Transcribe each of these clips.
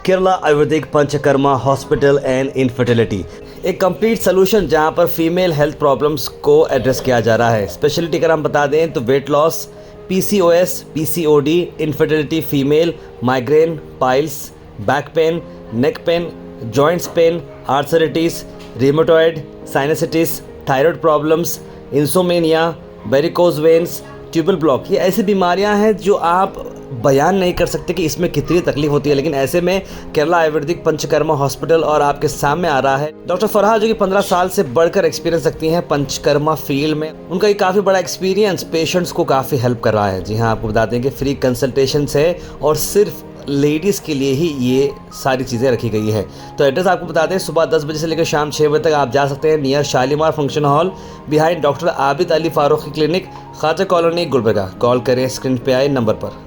Kerala Ayurvedic panchakarma hospital and infertility, एक complete solution जहां पर फीमेल हेल्थ प्रॉब्लम्स को एड्रेस किया जा रहा है। स्पेशलिटी अगर हम बता दें तो weight loss, PCOS, PCOD, infertility, female, migraine, piles, back pain, neck pain, joints pain, arthritis, rheumatoid, sinusitis, thyroid problems, insomnia, varicose veins, tubal block, ये ऐसी बीमारियां हैं जो आप बयान नहीं कर सकते कि इसमें कितनी तकलीफ होती है। लेकिन ऐसे में केरला आयुर्वेदिक पंचकर्मा हॉस्पिटल और आपके सामने आ रहा है डॉक्टर फरहा, जो कि 15 साल से बढ़कर एक्सपीरियंस रखती हैं पंचकर्मा फील्ड में। उनका ये काफ़ी बड़ा एक्सपीरियंस पेशेंट्स को काफ़ी हेल्प कर रहा है। जी हाँ, आपको बता दें कि फ्री कंसल्टेशन है और सिर्फ लेडीज़ के लिए ही ये सारी चीज़ें रखी गई है। तो एड्रेस आपको बता दें, सुबह 10 बजे से लेकर शाम 6 बजे तक आप जा सकते हैं। Near Shalimar function hall, behind doctor Abid Ali Farooqui clinic, Khwaja colony, Gulbarga. Call करें स्क्रीन पे आए नंबर पर।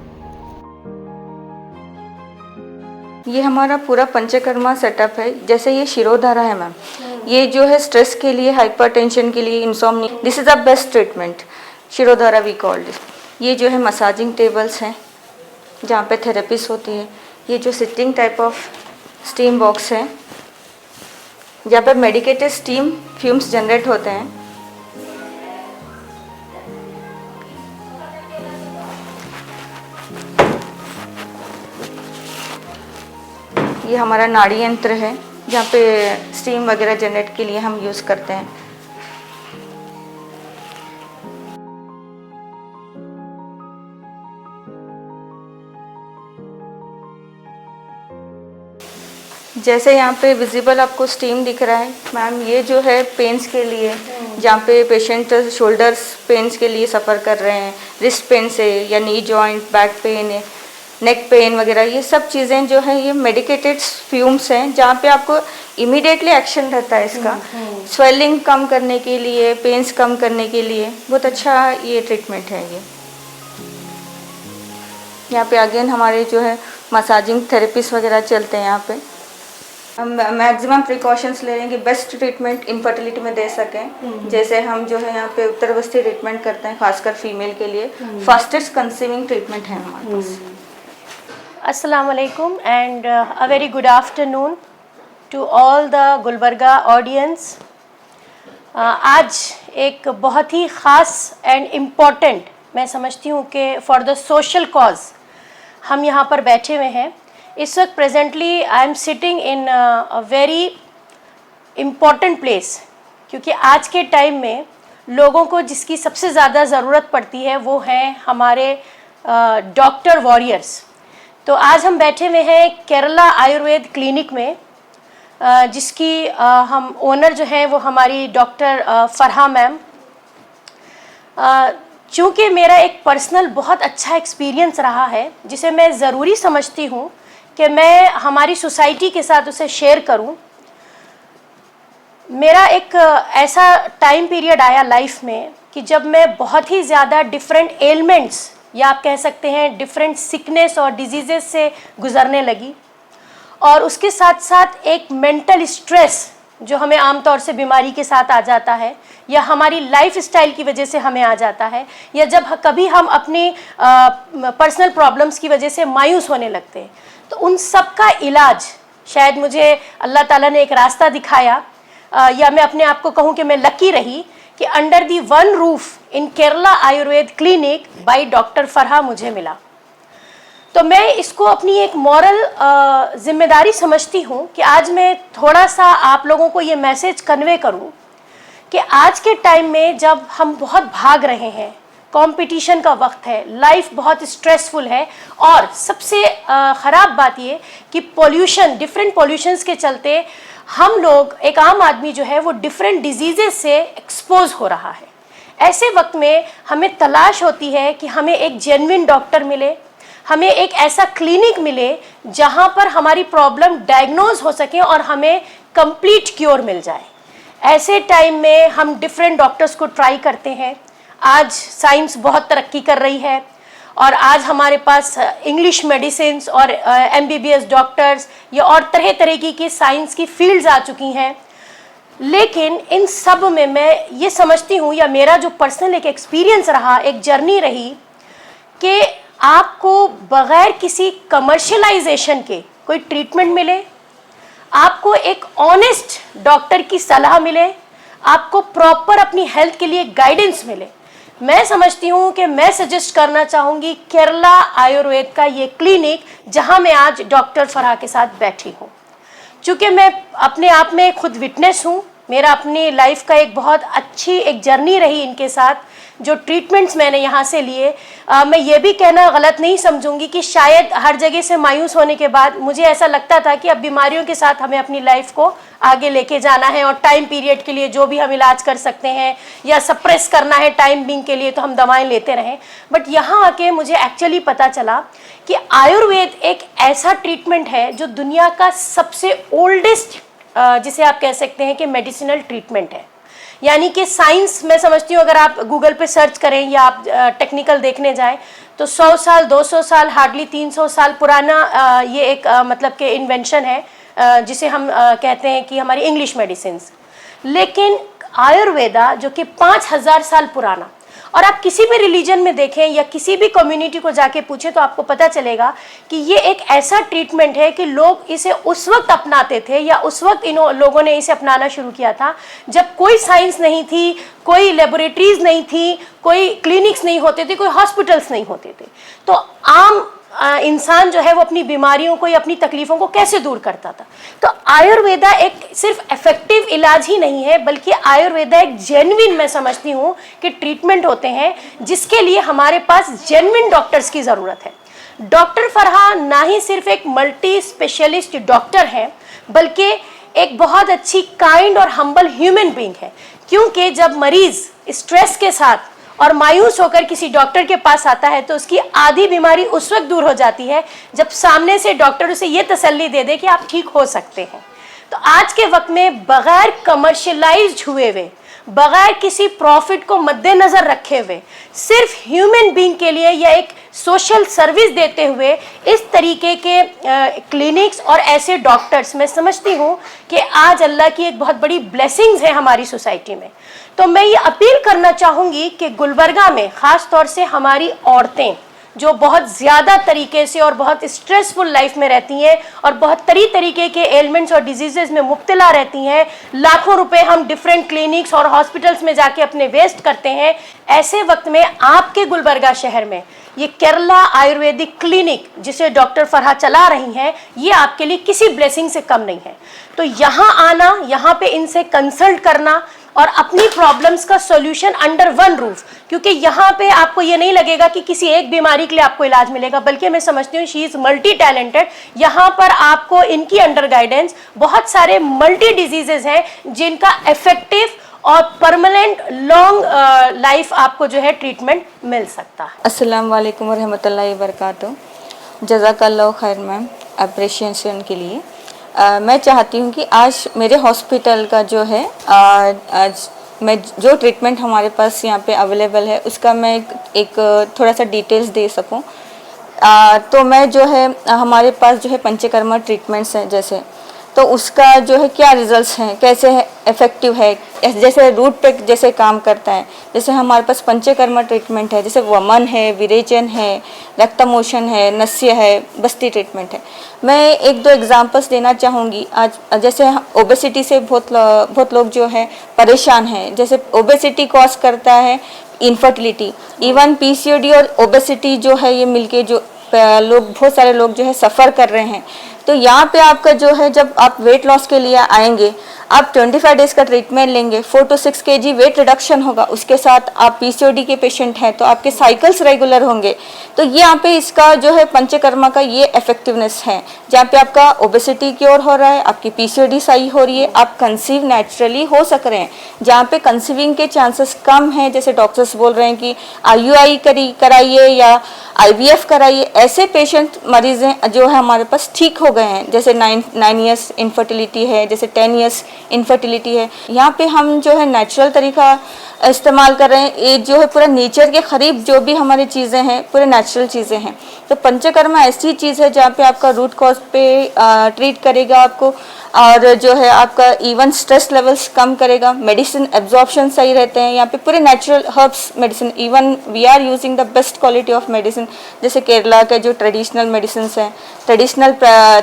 ये हमारा पूरा पंचकर्मा सेटअप है। जैसे ये शिरोधारा है मैम, ये जो है स्ट्रेस के लिए, हाइपरटेंशन के लिए, insomnia, this is the best treatment. Shirodhara we called. ये जो है मसाजिंग टेबल्स हैं जहाँ पे थेरेपीज होती है। ये जो sitting type of steam box है जहाँ पे मेडिकेटेड स्टीम फ्यूम्स जनरेट होते हैं। ये हमारा नाड़ी यंत्र है जहाँ पे स्टीम वगैरह जनरेट के लिए हम यूज़ करते हैं। जैसे यहाँ पे विजिबल आपको स्टीम दिख रहा है मैम, ये जो है पेन्स के लिए, जहाँ पे पेशेंट शोल्डर्स पेन्स के लिए सफ़र कर रहे हैं, रिस्ट पेन से या नी जॉइंट, बैक पेन है, नेक पेन वगैरह, ये सब चीज़ें जो हैं ये मेडिकेटेड फ्यूम्स हैं जहाँ पे आपको इमीडिएटली एक्शन रहता है इसका। स्वेलिंग कम करने के लिए, पेन्स कम करने के लिए बहुत अच्छा ये ट्रीटमेंट है। ये यहाँ पे अगेन हमारे जो है मसाजिंग थेरेपीज वगैरह चलते हैं। यहाँ पे हम मैक्सिमम प्रिकॉशंस ले लेंगे, बेस्ट ट्रीटमेंट इनफर्टिलिटी में दे सकें। जैसे हम जो है यहाँ पे उत्तर बस्ती ट्रीटमेंट करते हैं, खासकर फीमेल के लिए फास्टेस्ट कंसीविंग ट्रीटमेंट है हमारे पास। अस्सलाम वालेकुम and a very good afternoon to all the Gulbarga audience. आज एक बहुत ही ख़ास एंड इम्पॉर्टेंट, मैं समझती हूँ कि फॉर द सोशल कॉज हम यहाँ पर बैठे हुए हैं। इस वक्त presently I am sitting in a very important place, क्योंकि आज के टाइम में लोगों को जिसकी सबसे ज़्यादा ज़रूरत पड़ती है वो हैं हमारे डॉक्टर वॉरियर्स। तो आज हम बैठे हुए हैं केरला आयुर्वेद क्लिनिक में, जिसकी हम ओनर जो हैं वो हमारी डॉक्टर फरहा मैम। चूँकि मेरा एक पर्सनल बहुत अच्छा एक्सपीरियंस रहा है जिसे मैं ज़रूरी समझती हूँ कि मैं हमारी सोसाइटी के साथ उसे शेयर करूं। मेरा एक ऐसा टाइम पीरियड आया लाइफ में कि जब मैं बहुत ही ज़्यादा डिफरेंट एलिमेंट्स या आप कह सकते हैं डिफरेंट सिकनेस और डिजीज़ेस से गुज़रने लगी, और उसके साथ साथ एक मेंटल स्ट्रेस जो हमें आमतौर से बीमारी के साथ आ जाता है या हमारी लाइफ स्टाइल की वजह से हमें आ जाता है, या जब कभी हम अपनी पर्सनल प्रॉब्लम्स की वजह से मायूस होने लगते हैं। तो उन सब का इलाज शायद मुझे अल्लाह ताला ने एक रास्ता दिखाया, या मैं अपने आप को कहूँ कि मैं लकी रही कि under the one roof in Kerala Ayurveda clinic by doctor Farha मुझे मिला। तो मैं इसको अपनी एक मॉरल जिम्मेदारी समझती हूँ कि आज मैं थोड़ा सा आप लोगों को ये मैसेज कन्वे करूँ कि आज के टाइम में जब हम बहुत भाग रहे हैं, कंपटीशन का वक्त है, लाइफ बहुत स्ट्रेसफुल है, और सबसे ख़राब बात ये कि पोल्यूशन, डिफरेंट पोल्यूशंस के चलते हम लोग, एक आम आदमी जो है वो डिफरेंट डिजीज़ेस से एक्सपोज हो रहा है। ऐसे वक्त में हमें तलाश होती है कि हमें एक जेन्युइन डॉक्टर मिले, हमें एक ऐसा क्लिनिक मिले जहाँ पर हमारी प्रॉब्लम डायग्नोज हो सके और हमें कंप्लीट क्योर मिल जाए। ऐसे टाइम में हम डिफरेंट डॉक्टर्स को ट्राई करते हैं। आज साइंस बहुत तरक्की कर रही है और आज हमारे पास इंग्लिश मेडिसिन और MBBS डॉक्टर्स या और तरह तरह की साइंस की फील्ड्स आ चुकी हैं। लेकिन इन सब में मैं ये समझती हूँ, या मेरा जो पर्सनल एक एक्सपीरियंस रहा, एक जर्नी रही, कि आपको बग़ैर किसी कमर्शलाइजेशन के कोई ट्रीटमेंट मिले, आपको एक ऑनेस्ट डॉक्टर की सलाह मिले, आपको प्रॉपर अपनी हेल्थ के लिए गाइडेंस मिले। मैं समझती हूँ कि मैं सजेस्ट करना चाहूँगी केरला आयुर्वेद का ये क्लिनिक, जहाँ मैं आज डॉक्टर फरहा के साथ बैठी हूँ। चूँकि मैं अपने आप में खुद विटनेस हूँ, मेरा अपनी लाइफ का एक बहुत अच्छी एक जर्नी रही इनके साथ, जो ट्रीटमेंट्स मैंने यहाँ से लिए। मैं ये भी कहना गलत नहीं समझूंगी कि शायद हर जगह से मायूस होने के बाद मुझे ऐसा लगता था कि अब बीमारियों के साथ हमें अपनी लाइफ को आगे लेके जाना है, और टाइम पीरियड के लिए जो भी हम इलाज कर सकते हैं या सप्रेस करना है टाइम बिंग के लिए, तो हम दवाएं लेते रहें। बट यहाँ आके मुझे एक्चुअली पता चला कि आयुर्वेद एक ऐसा ट्रीटमेंट है जो दुनिया का सबसे ओल्डेस्ट, जिसे आप कह सकते हैं कि मेडिसिनल ट्रीटमेंट है। यानी कि साइंस, मैं समझती हूँ अगर आप गूगल पे सर्च करें या आप टेक्निकल देखने जाएं तो 100 साल 200 साल हार्डली 300 साल पुराना ये एक मतलब के इन्वेंशन है, जिसे हम कहते हैं कि हमारी इंग्लिश मेडिसिन्स। लेकिन आयुर्वेदा जो कि 5000 साल पुराना, और आप किसी भी रिलीजन में देखें या किसी भी कम्युनिटी को जाके पूछें तो आपको पता चलेगा कि ये एक ऐसा ट्रीटमेंट है कि लोग इसे उस वक्त अपनाते थे, या उस वक्त इन लोगों ने इसे अपनाना शुरू किया था जब कोई साइंस नहीं थी, कोई लेबोरेटरीज नहीं थी, कोई क्लिनिक्स नहीं होते थे, कोई हॉस्पिटल्स नहीं होते थे। तो आम इंसान जो है वो अपनी बीमारियों को या अपनी तकलीफ़ों को कैसे दूर करता था। तो आयुर्वेदा एक सिर्फ इफेक्टिव इलाज ही नहीं है, बल्कि आयुर्वेदा एक जेन्युइन, मैं समझती हूँ कि ट्रीटमेंट होते हैं जिसके लिए हमारे पास जेन्युइन डॉक्टर्स की ज़रूरत है। डॉक्टर फरहा ना ही सिर्फ एक मल्टी स्पेशलिस्ट डॉक्टर है, बल्कि एक बहुत अच्छी काइंड और हम्बल ह्यूमन बीइंग है। क्योंकि जब मरीज़ स्ट्रेस के साथ और मायूस होकर किसी डॉक्टर के पास आता है तो उसकी आधी बीमारी उस वक्त दूर हो जाती है जब सामने से डॉक्टर उसे ये तसल्ली दे दे कि आप ठीक हो सकते हैं। तो आज के वक्त में बगैर कमर्शियलाइज्ड हुए हुए, बगैर किसी प्रॉफिट को मद्देनजर रखे हुए, सिर्फ ह्यूमन बीइंग के लिए या एक सोशल सर्विस देते हुए इस तरीके के क्लिनिक्स और ऐसे डॉक्टर्स, मैं समझती हूँ कि आज अल्लाह की एक बहुत बड़ी ब्लेसिंग्स है हमारी सोसाइटी में। तो मैं ये अपील करना चाहूँगी कि गुलबर्गा में ख़ास तौर से हमारी औरतें जो बहुत ज़्यादा तरीके से और बहुत स्ट्रेसफुल लाइफ में रहती हैं और बहुत तरीके के एलिमेंट्स और डिजीज़ेज़ में मुब्तला रहती हैं, लाखों रुपए हम डिफरेंट क्लिनिक्स और हॉस्पिटल्स में जाके अपने वेस्ट करते हैं, ऐसे वक्त में आपके गुलबर्गा शहर में ये केरला आयुर्वेदिक क्लिनिक जिसे डॉक्टर फरहा चला रही हैं, ये आपके लिए किसी ब्लेसिंग से कम नहीं है। तो यहाँ आना, यहाँ पे इनसे कंसल्ट करना और अपनी प्रॉब्लम्स का सॉल्यूशन अंडर वन रूफ, क्योंकि यहाँ पे आपको ये नहीं लगेगा कि किसी एक बीमारी के लिए आपको इलाज मिलेगा, बल्कि मैं समझती हूँ शी इज़ मल्टी टैलेंटेड। यहाँ पर आपको इनकी अंडर गाइडेंस बहुत सारे मल्टी डिजीजेज हैं जिनका इफेक्टिव और परमानेंट लॉन्ग लाइफ आपको जो है ट्रीटमेंट मिल सकता है। अस्सलाम वालेकुम वरहमतुल्लाहि वबरकातुहू। जज़ाकल्लाहु खैर मैम अप्रिशिएशन के लिए। मैं चाहती हूँ कि आज मेरे हॉस्पिटल का जो है आज मैं जो ट्रीटमेंट हमारे पास यहाँ पे अवेलेबल है उसका मैं एक थोड़ा सा डिटेल्स दे सकूँ। तो मैं जो है हमारे पास जो है पंचकर्मा ट्रीटमेंट्स हैं, जैसे तो उसका जो है क्या रिजल्ट्स हैं, कैसे है इफेक्टिव है, जैसे रूट पे जैसे काम करता है। जैसे हमारे पास पंचकर्मा ट्रीटमेंट है, जैसे वमन है, विरेचन है, रक्तमोशन है, नस्य है, बस्ती ट्रीटमेंट है। मैं एक दो एग्जांपल्स देना चाहूँगी। आज जैसे ओबेसिटी से बहुत लोग जो है परेशान हैं। जैसे ओबेसिटी कॉज करता है इनफर्टिलिटी, इवन पीसीओडी और ओबेसिटी जो है ये मिलके जो लोग, बहुत सारे लोग जो है सफ़र कर रहे हैं। तो यहाँ पे आपका जो है, जब आप वेट लॉस के लिए आएंगे, आप 25 डेज़ का ट्रीटमेंट लेंगे, 4 to 6 kg वेट रिडक्शन होगा। उसके साथ आप पीसीओडी के पेशेंट हैं तो आपके साइकिल्स रेगुलर होंगे। तो ये यहाँ पे इसका जो है पंचकर्मा का ये इफेक्टिवनेस है, जहाँ पे आपका ओबेसिटी क्योर हो रहा है, आपकी पीसीओडी सही हो रही है, आप कंसीव नेचुरली हो सक रहे हैं। जहाँ पे कंसीविंग के चांसेस कम हैं, जैसे डॉक्टर्स बोल रहे हैं कि IUI कराइए या IVF कराइए, ऐसे पेशेंट मरीज़ हैं जो है हमारे पास ठीक हो गए हैं। जैसे 9 years इनफर्टिलिटी है, जैसे 10 years इनफर्टिलिटी है। यहाँ पे हम जो है नेचुरल तरीका इस्तेमाल कर रहे हैं। ये जो है पूरा नेचर के करीब जो भी हमारी चीज़ें हैं पूरे नेचुरल चीज़ें हैं। तो पंचकर्मा ऐसी चीज़ है जहाँ पे आपका रूट कॉज पे ट्रीट करेगा आपको, और जो है आपका इवन स्ट्रेस लेवल्स कम करेगा, मेडिसिन एब्जॉर्प्शन सही रहते हैं। यहाँ पे पूरे natural herbs medicine, even we are using the best quality of medicine. जैसे केरला के जो ट्रेडिशनल मेडिसिन हैं, ट्रेडिशनल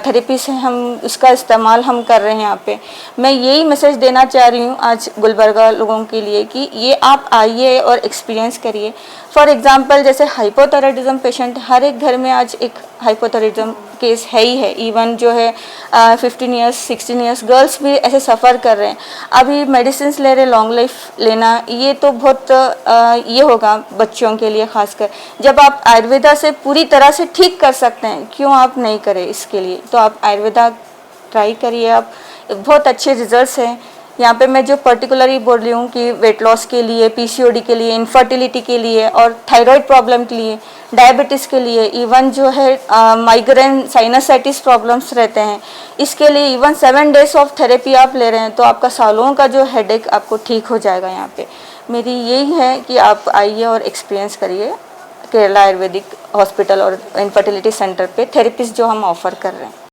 थेरेपीज हैं, हम उसका इस्तेमाल हम कर रहे हैं यहाँ पे। मैं यही मैसेज देना चाह रही हूँ आज गुलबर्गा लोगों के लिए कि ये आप आइए और एक्सपीरियंस करिए। फॉर एग्जांपल जैसे हाइपोथायराइडिज्म पेशेंट, हर एक घर में आज एक हाइपोथायराइडिज्म केस है ही है। इवन जो है 15 ईयर्स 16 ईयर्स गर्ल्स भी ऐसे सफ़र कर रहे हैं। अभी मेडिसिन ले रहे, लॉन्ग लाइफ लेना, ये तो बहुत ये होगा बच्चों के लिए खासकर। जब आप आयुर्वेदा से पूरी तरह से ठीक कर सकते हैं, क्यों आप नहीं करें इसके लिए? तो आप आयुर्वेदा ट्राई करिए, आप बहुत अच्छे रिजल्ट्स हैं। यहाँ पे मैं जो पर्टिकुलरली बोल रही हूँ कि वेट लॉस के लिए, पीसीओडी के लिए, इनफर्टिलिटी के लिए और थायराइड प्रॉब्लम के लिए, डायबिटीज़ के लिए, इवन जो है माइग्रेन साइनसाइटिस प्रॉब्लम्स रहते हैं, इसके लिए इवन 7 डेज ऑफ थेरेपी आप ले रहे हैं तो आपका सालों का जो हेडेक आपको ठीक हो जाएगा। यहाँ पे मेरी यही है कि आप आइए और एक्सपीरियंस करिए केरला आयुर्वेदिक हॉस्पिटल और इनफर्टिलिटी सेंटर पे थेरेपीज जो हम ऑफ़र कर रहे हैं।